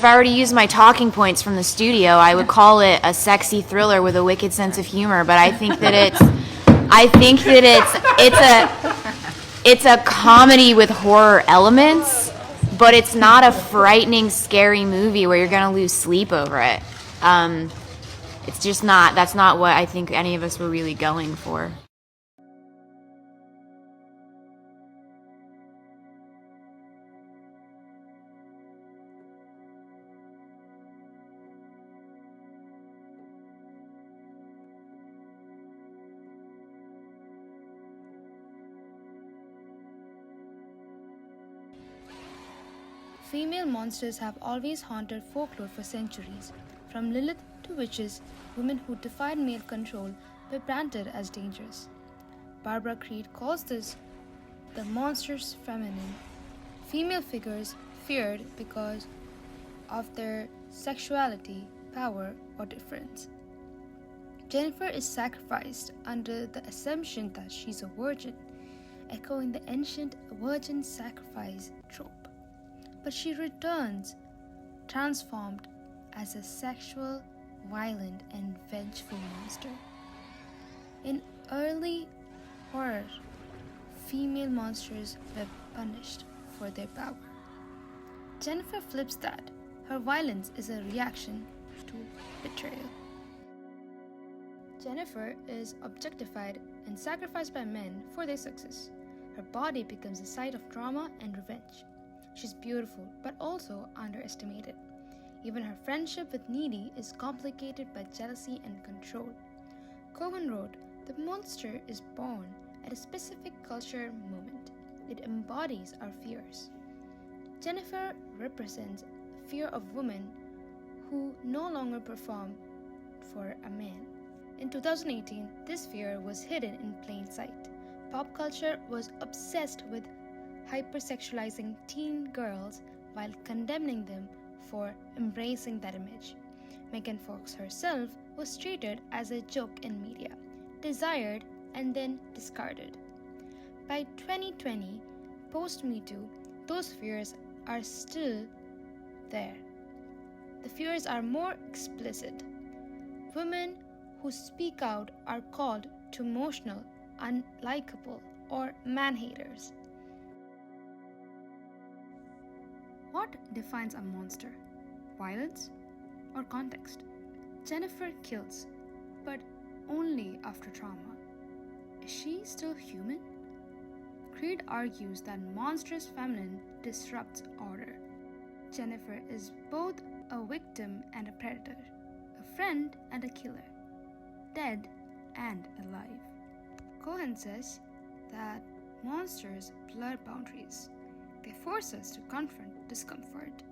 if I were to use my talking points from the studio, I would call it a sexy thriller with a wicked sense of humor. But I think that it's a comedy with horror elements, but it's not a frightening, scary movie where you're gonna lose sleep over it. It's just not. That's not what I think any of us were really going for. Female monsters have always haunted folklore for centuries. From Lilith to witches, women who defied male control were branded as dangerous. Barbara Creed calls this the monsters feminine. Female figures feared because of their sexuality, power, or difference. Jennifer is sacrificed under the assumption that she's a virgin, echoing the ancient virgin sacrifice trope. But she returns, transformed as a sexual, violent, and vengeful monster. In early horror, female monsters were punished for their power. Jennifer flips that. Her violence is a reaction to betrayal. Jennifer is objectified and sacrificed by men for their success. Her body becomes a site of trauma and revenge. She's beautiful, but also underestimated. Even her friendship with Needy is complicated by jealousy and control. Cohen wrote, "The monster is born at a specific cultural moment. It embodies our fears." Jennifer represents fear of women who no longer perform for a man. In 2018, this fear was hidden in plain sight. Pop culture was obsessed with hypersexualizing teen girls while condemning them for embracing that image. Megan Fox herself was treated as a joke in media, desired and then discarded. By 2020, post-Me Too, those fears are still there. The fears are more explicit. Women who speak out are called too emotional, unlikable, or man-haters. What defines a monster? Violence or context? Jennifer kills, but only after trauma. Is she still human? Creed argues that monstrous feminine disrupts order. Jennifer is both a victim and a predator, a friend and a killer, dead and alive. Cohen says that monsters blur boundaries. They force us to confront discomfort.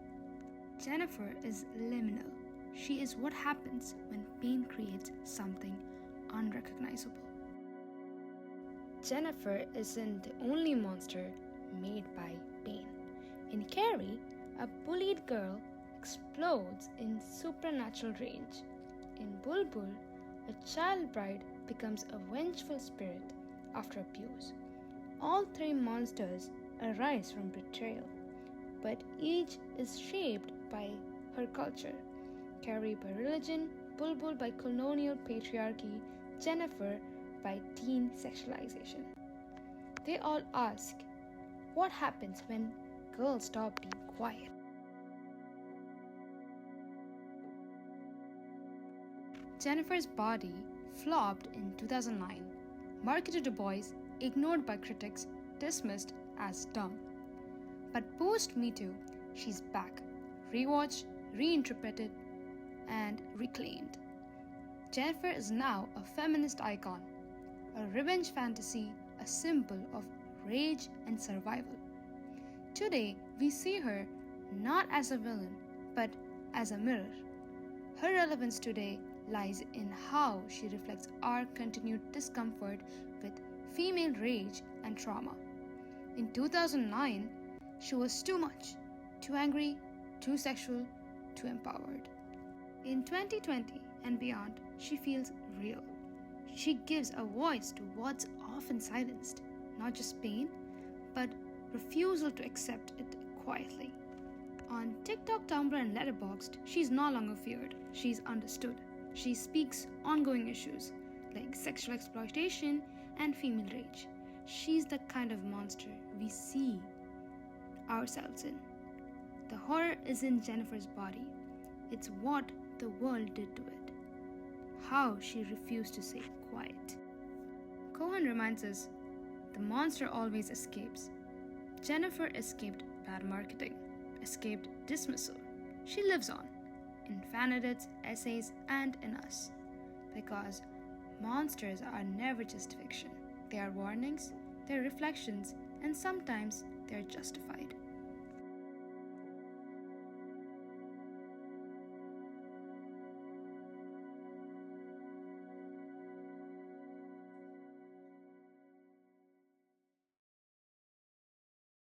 Jennifer is liminal. She is what happens when pain creates something unrecognizable. Jennifer isn't the only monster made by pain. In Carrie, a bullied girl explodes in supernatural rage. In Bulbul, a child bride becomes a vengeful spirit after abuse. All three monsters arise from betrayal, but each is shaped by her culture. Carrie by religion, Bulbul by colonial patriarchy, Jennifer by teen sexualization. They all ask, what happens when girls stop being quiet? Jennifer's Body flopped in 2009, marketed to boys, ignored by critics, dismissed as dumb. But post-Me Too, she's back, rewatched, reinterpreted, and reclaimed. Jennifer is now a feminist icon, a revenge fantasy, a symbol of rage and survival. Today, we see her not as a villain, but as a mirror. Her relevance today lies in how she reflects our continued discomfort with female rage and trauma. In 2009, she was too much, too angry, too sexual, too empowered. In 2020 and beyond, she feels real. She gives a voice to what's often silenced, not just pain, but refusal to accept it quietly. On TikTok, Tumblr, and Letterboxd, she's no longer feared. She's understood. She speaks ongoing issues like sexual exploitation and female rage. She's the kind of monster we see ourselves in. The horror isn't Jennifer's body, it's what the world did to it. How she refused to stay quiet. Cohen reminds us the monster always escapes. Jennifer escaped bad marketing, escaped dismissal. She lives on in fan edits, essays, and in us. Because monsters are never just fiction. They are warnings, they're reflections, and sometimes they're justified.